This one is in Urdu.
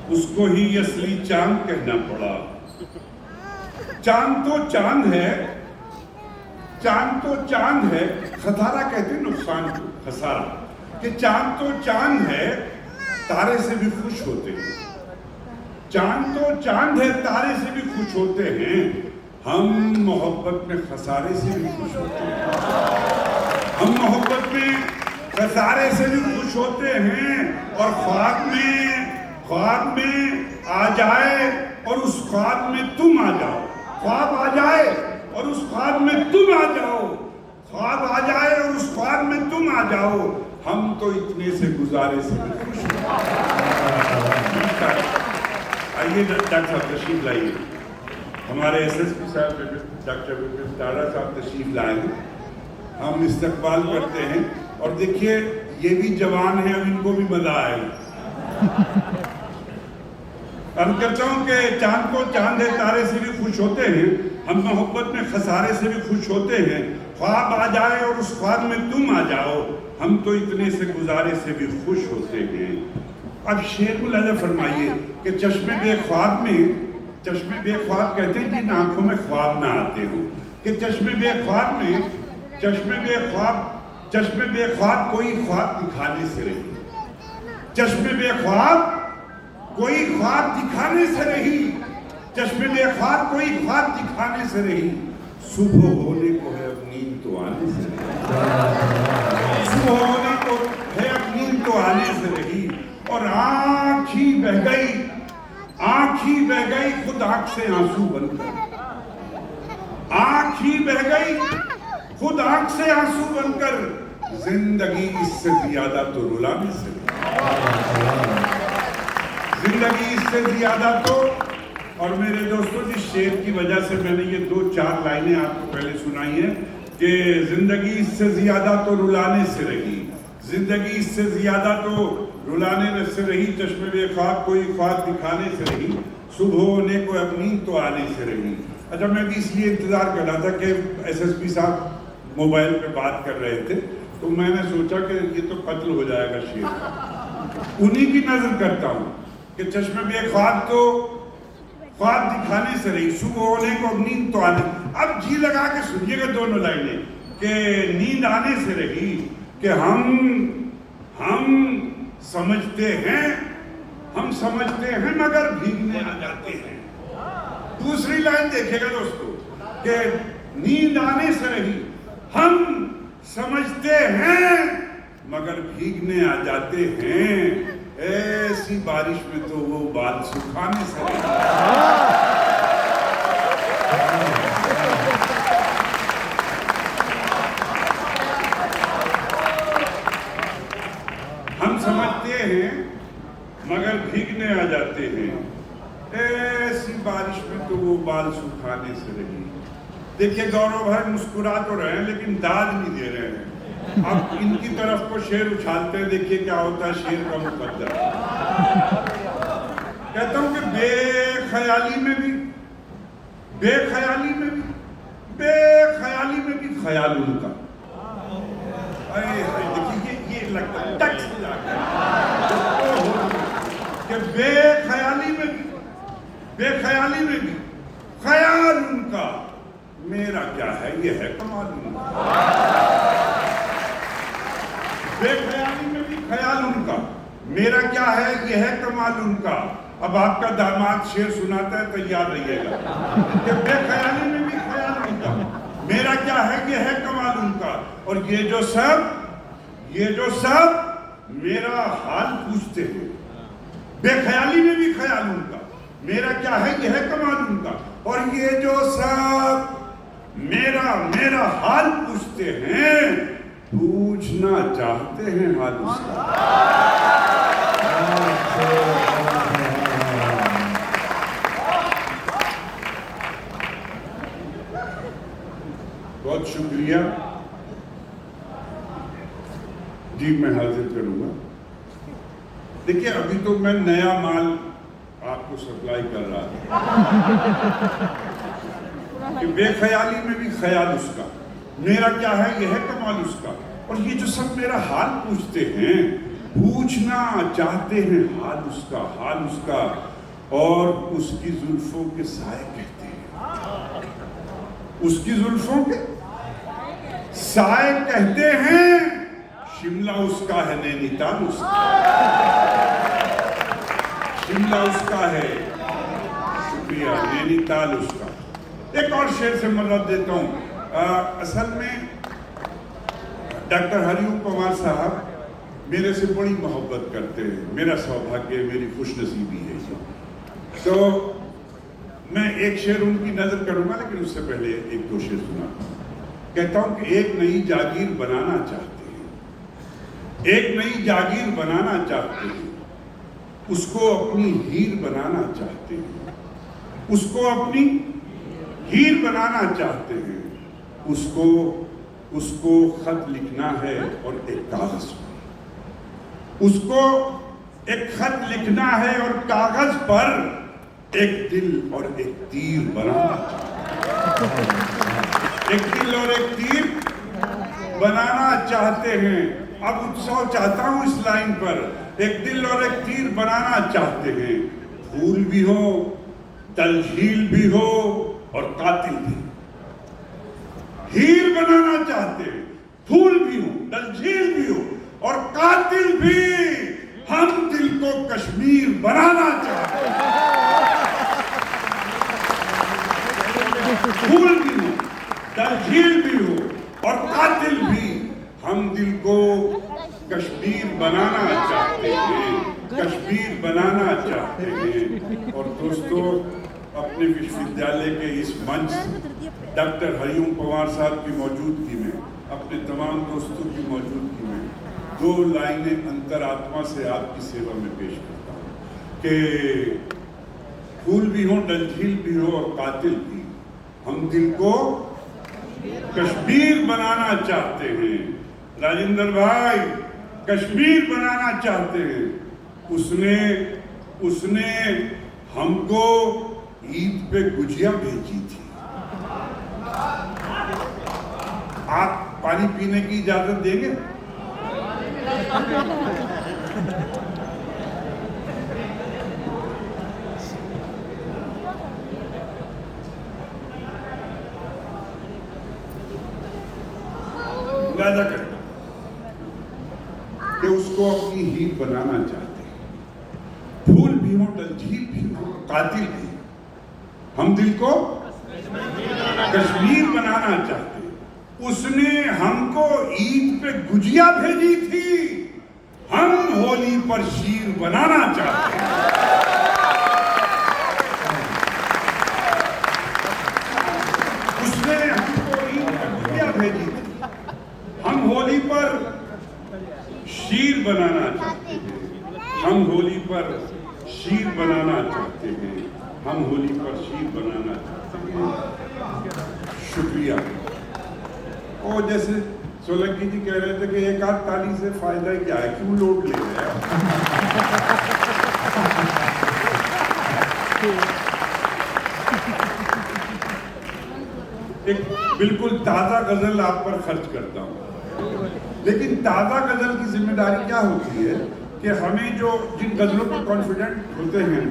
اس کو ہی اصلی چاند کہنا پڑا۔ چاند تو چاند ہے، چاند تو چاند ہے، خسارہ کہتے ہیں نقصان کو، خسارہ، کہ چاند تو چاند ہے، تارے سے بھی خوش ہوتے ہیں۔ چاند تو چاند ہے، تارے سے بھی خوش ہوتے ہیں، ہم محبت میں خسارے سے بھی خوش ہوتے ہیں۔ ہم محبت میں خسارے سے بھی خوش ہوتے ہیں، اور خواب میں آ جائے اور اس خواب میں تم آ جاؤ، خواب آ جائے اور اس خواب میں تم آ جاؤ، خواب آ جائے اور اس خواب میں تم آ جاؤ، ہم تو اتنے سے گزارے سے بھی خوش ہیں۔ آئیے ڈاکٹر صاحب تشریف لائیے، ہمارے ایس ایس پی صاحب ڈاکٹر وپن ٹاڈا صاحب تشریف لائے ہیں، ہم استقبال کرتے ہیں۔ اور دیکھیے یہ بھی جوان ہیں، اب ان کو بھی مزہ آئے گا۔ عرض کرتا ہوں کہ چاند کو چاند ہے، تارے سے بھی خوش ہوتے ہیں، ہم محبت میں خسارے سے بھی خوش ہوتے ہیں، خواب آ جائے اور اس خواب میں تم آ جاؤ، ہم تو اتنے سے گزارے سے بھی خوش ہوتے ہیں۔ اب شعر ملاحظہ فرمائیے کہ چشم بے خواب میں، چشم بے خواب کہتے ہیں جن آنکھوں میں خواب نہ آتے ہوں، کہ چشم بے خواب میں، چشم بے خواب کوئی خواب دکھانے سے رہی، چشم بے خواب کوئی خواب دکھانے سے رہی، چشم بے خواب کوئی خواب دکھانے سے رہی، صبح ہونے کو ہے اب نیند تو آنے سے رہی، صبح ہونے کو ہے اب نیند تو آنے سے رہی، اور آنکھ ہی بہ گئی خود آنکھ سے آنسو بن کر، آنکھ ہی بہ گئی خود آنکھ سے آنسو بن کر، زندگی اس سے زیادہ تو رلانے سے رہی، زندگی اس سے زیادہ تو۔ اور میرے دوستو جس شعر کی وجہ سے میں نے یہ 2-4 لائنیں آپ کو پہلے سنائی ہیں کہ زندگی اس سے زیادہ تو رلانے سے رہی، زندگی اس سے زیادہ تو رلانے سے رہی، چشم بے خواب کوئی خواب دکھانے سے رہی، صبح ہونے کو اب نیند تو آنے سے رہی۔ اچھا میں بھی اس لیے انتظار کر رہا تھا کہ ایس ایس پی صاحب موبائل پہ بات کر رہے تھے، تو میں نے سوچا کہ یہ تو قتل ہو جائے گا شعر، انہی کی نظر کرتا ہوں کہ چشم بے خواب تو خواب دکھانے سے رہی، صبح ہونے کو اب نیند تو آنے۔ اب جی لگا کے سنیے گا دونوں لائنیں کہ نیند آنے سے رہی، کہ ہم سمجھتے ہیں مگر بھیگنے آ جاتے ہیں۔ دوسری لائن دیکھے گا دوستو کہ نیند آنے سے رہی، ہم سمجھتے ہیں مگر بھیگنے آ جاتے ہیں، ایسی بارش میں تو وہ بال سکھانے سے رہی۔ ہم سمجھتے ہیں مگر بھیگنے آ جاتے ہیں، ایسی بارش میں تو وہ بال سکھانے سے رہی۔ دیکھیں گورو بھائی مسکرا تو رہے ہیں لیکن داد نہیں دے رہے ہیں۔ اب ان کی طرف کو شعر اچھالتے ہیں، دیکھیے کیا ہوتا ہے شعر کا مقدر۔ کہتا ہوں کہ بے خیالی میں بھی خیال ان کا، دیکھیے یہ لگتا ہے ٹک سے جا کہ بے خیالی میں بھی خیال ان کا، میرا کیا ہے یہ ہے کمال ان کا۔ بے خیالی میں بھی خیال ان کا، میرا کیا ہے یہ ہے کمال ان کا۔ اب آپ کا داماد شعر سناتا ہے تیار رہیے گا کہ بے خیالی میں بھی خیال ان کا، میرا کیا ہے یہ ہے کمال ان کا، اور یہ جو سب میرا حال پوچھتے ہیں۔ بے خیالی میں بھی خیال ان کا، میرا کیا ہے یہ ہے کمال ان کا، اور یہ جو سب میرا حال پوچھتے ہیں، پوچھنا چاہتے ہیں حال اس کا۔ بہت شکریہ جی، میں حاضر کروں گا۔ دیکھیے ابھی تو میں نیا مال آپ کو سپلائی کر رہا تھا کہ بے خیالی میں بھی خیال اس کا، میرا کیا ہے یہ ہے کمال اس کا، اور یہ جو سب میرا حال پوچھتے ہیں، پوچھنا چاہتے ہیں حال اس کا اور اس کی زلفوں کے سائے کہتے ہیں، اس کی زلفوں کے سائے کہتے ہیں، شملہ اس کا ہے نینی تال اس کا، شملہ اس کا ہے، شکریہ، نینی تال اس کا۔ ایک اور شعر سے مدد دیتا ہوں۔ اصل میں ڈاکٹر ہری اوم پنوار صاحب میرے سے بڑی محبت کرتے ہیں، میرا سوبھاگیہ، میری خوش نصیبی ہے یہ۔ تو میں ایک شعر ان کی نظر کروں گا، لیکن اس سے پہلے ایک دو شعر سنا۔ کہتا ہوں کہ ایک نئی جاگیر بنانا چاہتے ہیں، ایک نئی جاگیر بنانا چاہتے ہیں، اس کو اپنی ہیر بنانا چاہتے ہیں، اس کو اپنی ہیر بنانا چاہتے ہیں، اس کو خط لکھنا ہے اور ایک کاغذ پر، اس کو ایک خط لکھنا ہے اور کاغذ پر ایک دل اور ایک تیر بنانا چاہتے ہیں، ایک دل اور ایک تیر بنانا چاہتے ہیں۔ اب اتسو چاہتا ہوں اس لائن پر، ایک دل اور ایک تیر بنانا چاہتے ہیں، پھول بھی ہو، تلجھیل بھی ہو اور قاتل بھی، ہیر بنانا چاہتے ہیں، پھول بھی ہو، تلجھیل بھی ہو اور قاتل بھی، ہم دل کو کشمیر بنانا چاہتے ہیں، پھول بھی ہو، تلجھیل بھی ہو اور قاتل بھی، ہم دل کو کشمیر بنانا چاہتے ہیں، کشمیر بنانا چاہتے ہیں۔ اور دوستو، اپنے وشوودیالیہ کے اس منچ ڈاکٹر ہری اوم پنوار صاحب کی موجودگی میں، اپنے تمام دوستوں کی موجودگی میں، دو لائنیں انترآتما سے آپ کی سیوا میں پیش کرتا ہوں کہ پھول بھی ہو، ڈلجھیل بھی ہو اور قاتل بھی، ہم دل کو کشمیر بنانا چاہتے ہیں۔ راجندر بھائی کشمیر بنانا چاہتے ہیں۔ اس نے ہم کو عید پہ گجیا بھیجی تھی۔ آپ پانی پینے کی اجازت دیں گے؟ اندازہ کریں کہ اس کو اپنی ہیر بنانا چاہتے ہیں، پھول بھی ہو، تلجھیل بھی ہو، قاتل بھی، ہم دل کو کشمیر بنانا چاہتے ہیں۔ اس نے ہم کو عید پہ گجیا بھیجی تھی، ہم ہولی پر شیر بنانا چاہتے ہیں۔ اس نے ہم کو عید پہ گجیا بھیجی تھی، ہم ہولی پر شیر بنانا چاہتے ہیں، ہم ہولی پر شیر بنانا چاہتے ہیں، ہم ہولی پر شیر بنانا چاہتے ہیں۔ شکریہ۔ اور جیسے سولنکی جی کہہ رہے تھے کہ ایک آدھ تالی سے فائدہ کیا ہے، کیوں لوٹ لے رہے ہیں؟ ایک بالکل تازہ غزل آپ پر خرچ کرتا ہوں، لیکن تازہ غزل کی ذمہ داری کیا ہوتی ہے کہ ہمیں جو جن غزلوں پر کانفیڈنٹ ہوتے ہیں